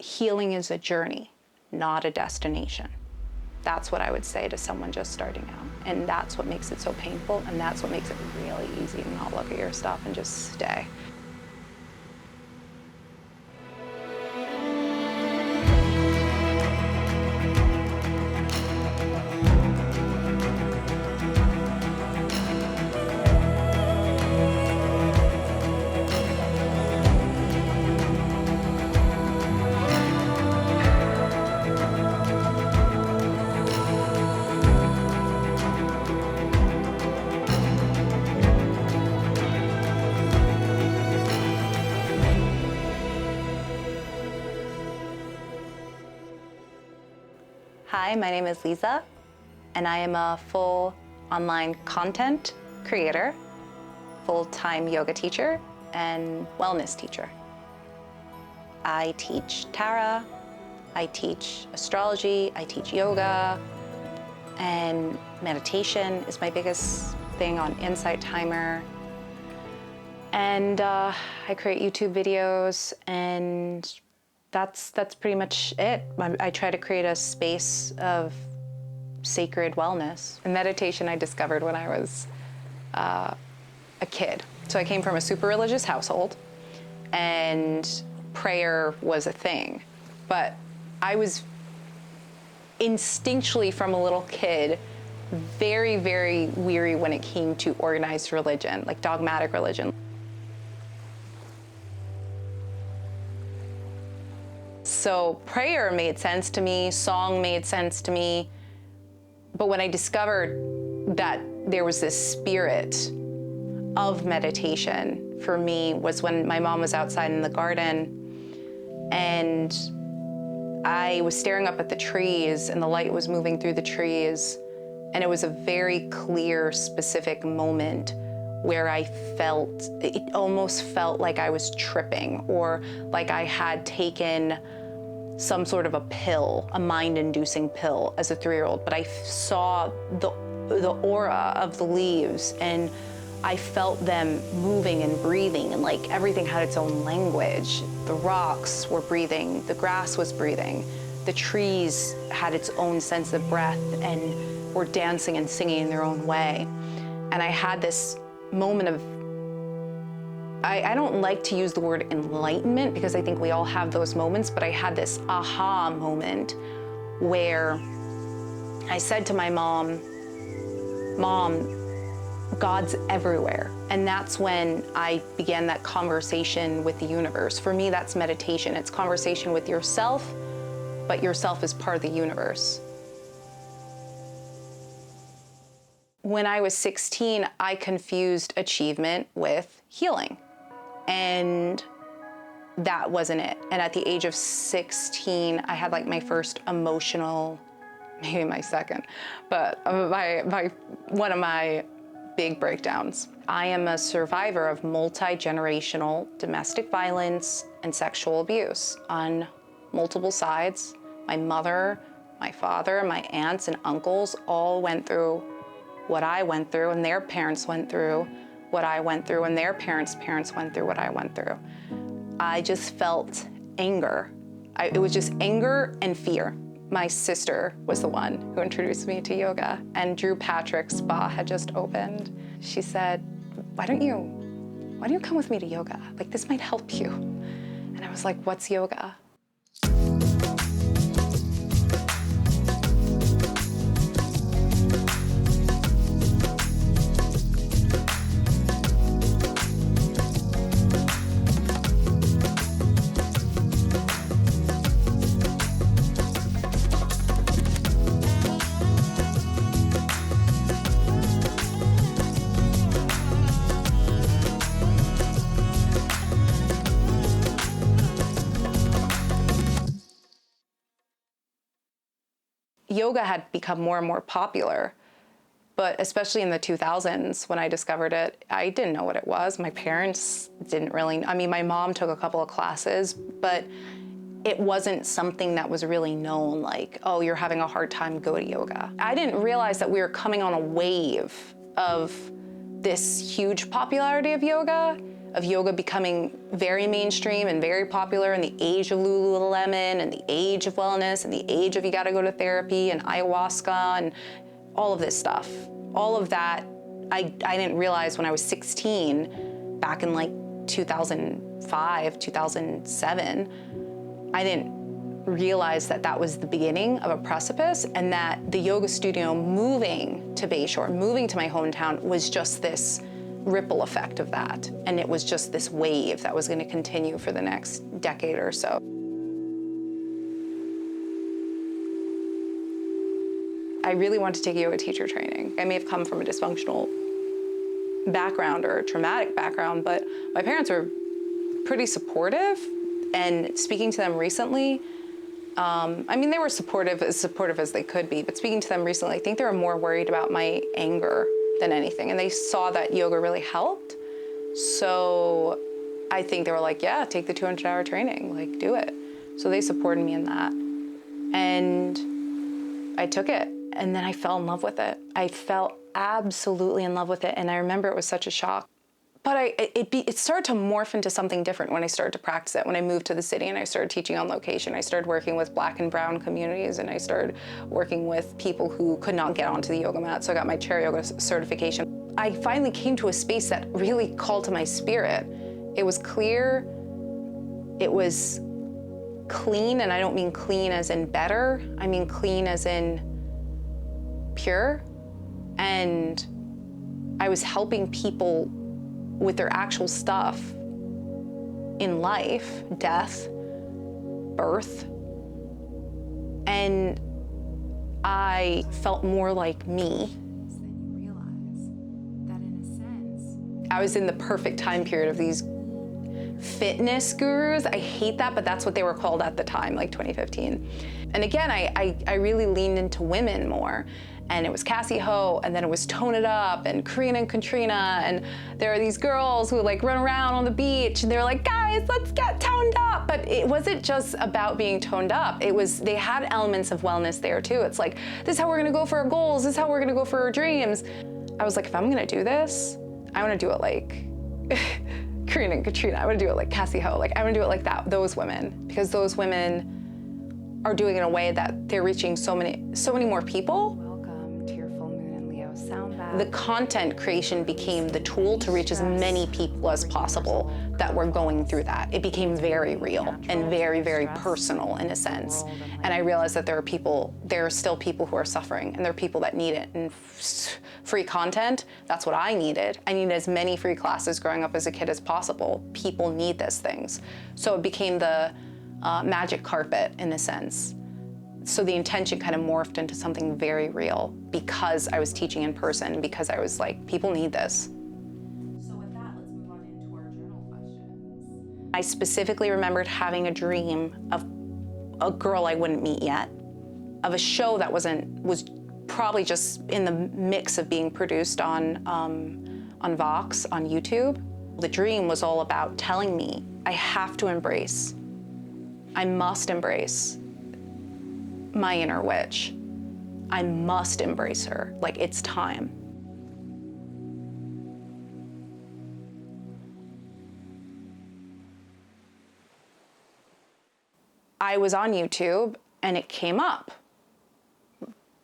healing is a journey, not a destination. That's what I would say to someone just starting out. And that's what makes it so painful, and that's what makes it really easy to not look at your stuff and just stay. Hi, my name is Liza, and I am a full online content creator, full-time yoga teacher, and wellness teacher. I teach Tara, I teach astrology, I teach yoga, and meditation is my biggest thing on Insight Timer. And I create YouTube videos, and that's pretty much it. I try to create a space of sacred wellness. And meditation I discovered when I was a kid. So I came from a super religious household, and prayer was a thing. But I was instinctually, from a little kid, very, very weary when it came to organized religion, like dogmatic religion. So prayer made sense to me, song made sense to me, but when I discovered that there was this spirit of meditation for me was when my mom was outside in the garden, and I was staring up at the trees, and the light was moving through the trees, and it was a very clear, specific moment where I felt, it almost felt like I was tripping, or like I had taken some sort of a pill, a mind-inducing pill as a 3-year-old, but I saw the aura of the leaves, and I felt them moving and breathing, and like everything had its own language. The rocks were breathing, the grass was breathing, the trees had its own sense of breath and were dancing and singing in their own way. And I had this moment of, I don't like to use the word enlightenment because I think we all have those moments, but I had this aha moment where I said to my mom, "Mom, God's everywhere." And that's when I began that conversation with the universe. For me, that's meditation. It's conversation with yourself, but yourself is part of the universe. When I was 16, I confused achievement with healing. And that wasn't it. And at the age of 16, I had like my first emotional, maybe my second, but one of my big breakdowns. I am a survivor of multi-generational domestic violence and sexual abuse on multiple sides. My mother, my father, my aunts and uncles all went through what I went through, and their parents went through what I went through, and their parents' parents went through what I went through. I just felt anger. It was just anger and fear. My sister was the one who introduced me to yoga, and Drew Patrick's spa had just opened. She said, why don't you come with me to yoga? Like, this might help you. And I was like, what's yoga? Yoga had become more and more popular, but especially in the 2000s when I discovered it, I didn't know what it was. My parents didn't really, I mean, my mom took a couple of classes, but it wasn't something that was really known, like, oh, you're having a hard time, go to yoga. I didn't realize that we were coming on a wave of this huge popularity of yoga of yoga becoming very mainstream and very popular, and the age of Lululemon and the age of wellness and the age of you gotta go to therapy and ayahuasca and all of this stuff. All of that, I didn't realize when I was 16, back in like 2005, 2007, I didn't realize that that was the beginning of a precipice, and that the yoga studio moving to Bayshore, moving to my hometown, was just this ripple effect of that. And it was just this wave that was gonna continue for the next decade or so. I really wanted to take yoga teacher training. I may have come from a dysfunctional background or a traumatic background, but my parents were pretty supportive. And speaking to them recently, I mean, they were supportive as they could be, but speaking to them recently, I think they were more worried about my anger than anything. And they saw that yoga really helped. So I think they were like, yeah, take the 200-hour training, like do it. So they supported me in that. And I took it, and then I fell in love with it. I fell absolutely in love with it. And I remember it was such a shock. But it started to morph into something different when I started to practice it. When I moved to the city and I started teaching on location, I started working with Black and brown communities, and I started working with people who could not get onto the yoga mat. So I got my chair yoga certification. I finally came to a space that really called to my spirit. It was clear, it was clean, and I don't mean clean as in better, I mean clean as in pure. And I was helping people with their actual stuff in life, death, birth. And I felt more like me. Then you realize that in a sense, I was in the perfect time period of these fitness gurus. I hate that, but that's what they were called at the time, like 2015. And again, I really leaned into women more. And it was Cassie Ho, and then it was Tone It Up, and Karina and Katrina, and there are these girls who like run around on the beach, and they're like, guys, let's get toned up. But it wasn't just about being toned up. They had elements of wellness there too. It's like, this is how we're gonna go for our goals, this is how we're gonna go for our dreams. I was like, if I'm gonna do this, I wanna do it like Karina and Katrina, I wanna do it like Cassie Ho, like I wanna do it like that, those women, because those women are doing it in a way that they're reaching so many more people. The content creation became the tool to reach as many people as possible that were going through that. It became very real and very, very personal in a sense. And I realized that there are still people who are suffering, and there are people that need it. And free content, that's what I needed. I needed as many free classes growing up as a kid as possible. People need these things. So it became the magic carpet in a sense. So the intention kind of morphed into something very real because I was teaching in person, because I was like, people need this. So with that, let's move on into our journal questions. I specifically remembered having a dream of a girl I wouldn't meet yet, of a show that was probably just in the mix of being produced on Vox, on YouTube. The dream was all about telling me I have to embrace, I must embrace my inner witch. I must embrace her, like it's time. I was on YouTube and it came up.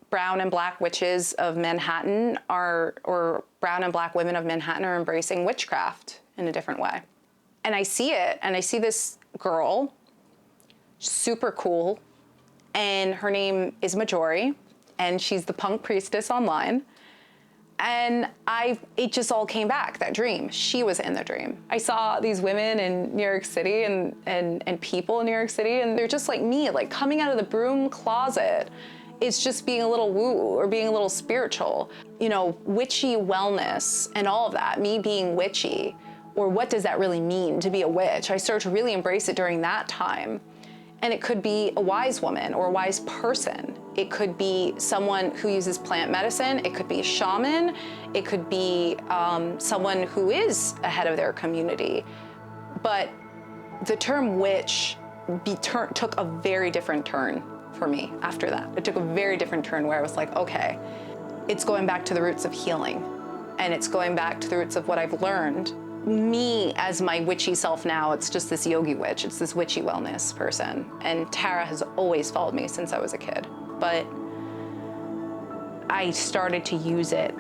Brown and Black witches of Manhattan or brown and Black women of Manhattan are embracing witchcraft in a different way. And I see it, and I see this girl, super cool, and her name is Majori, and she's the punk priestess online. And it just all came back, that dream. She was in the dream. I saw these women in New York City and people in New York City, and they're just like me, like coming out of the broom closet. It's just being a little woo or being a little spiritual. You know, witchy wellness and all of that, me being witchy, or what does that really mean to be a witch? I started to really embrace it during that time. And it could be a wise woman or a wise person. It could be someone who uses plant medicine. It could be a shaman. It could be someone who is ahead of their community. But the term witch took a very different turn for me after that. It took a very different turn where I was like, okay, it's going back to the roots of healing. And it's going back to the roots of what I've learned me as my witchy self now, it's just this yogi witch. It's this witchy wellness person. And Tara has always followed me since I was a kid. But I started to use it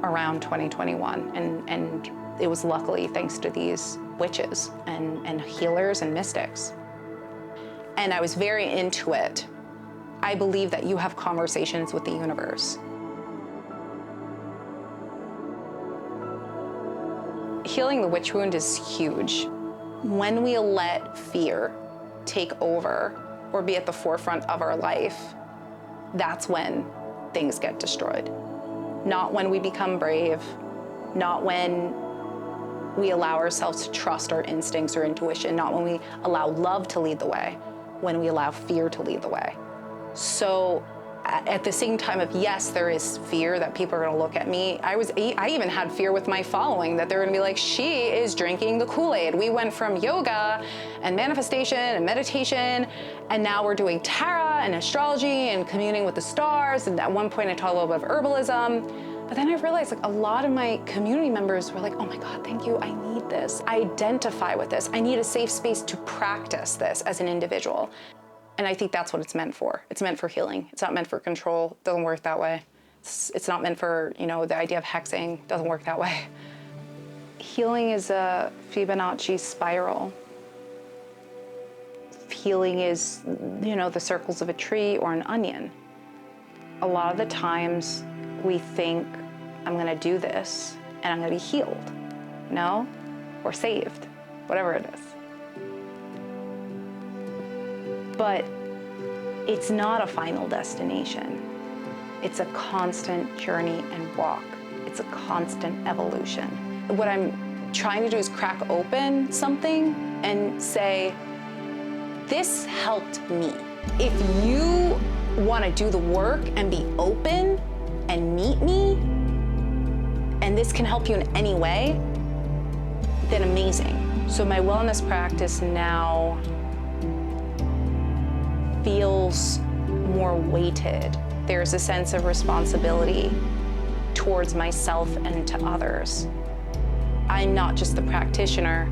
around 2021. And it was luckily thanks to these witches and healers and mystics. And I was very into it. I believe that you have conversations with the universe. Healing the witch wound is huge. When we let fear take over or be at the forefront of our life, that's when things get destroyed. Not when we become brave, not when we allow ourselves to trust our instincts or intuition, not when we allow love to lead the way, when we allow fear to lead the way. So at the same time of, yes, there is fear that people are gonna look at me. I even had fear with my following that they're gonna be like, she is drinking the Kool-Aid. We went from yoga and manifestation and meditation, and now we're doing tarot and astrology and communing with the stars. And at one point I taught a little bit of herbalism. But then I realized like a lot of my community members were like, oh my God, thank you, I need this. I identify with this. I need a safe space to practice this as an individual. And I think that's what it's meant for. It's meant for healing. It's not meant for control. It doesn't work that way. It's not meant for, the idea of hexing. It doesn't work that way. Healing is a Fibonacci spiral. Healing is, the circles of a tree or an onion. A lot of the times we think, I'm gonna do this and I'm gonna be healed, or saved, whatever it is. But it's not a final destination. It's a constant journey and walk. It's a constant evolution. What I'm trying to do is crack open something and say, this helped me. If you want to do the work and be open and meet me, and this can help you in any way, then amazing. So my wellness practice now feels more weighted. There's a sense of responsibility towards myself and to others. I'm not just the practitioner,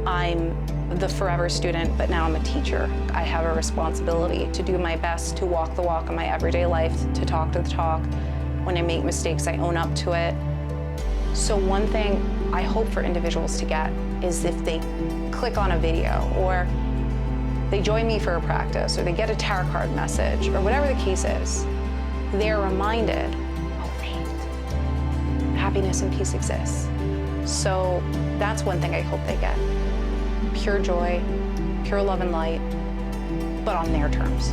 I'm the forever student, but now I'm a teacher. I have a responsibility to do my best to walk the walk in my everyday life, to talk the talk. When I make mistakes, I own up to it. So one thing I hope for individuals to get is if they click on a video or they join me for a practice or they get a tarot card message or whatever the case is, they're reminded, oh wait, happiness and peace exists. So that's one thing I hope they get. Pure joy, pure love and light, but on their terms.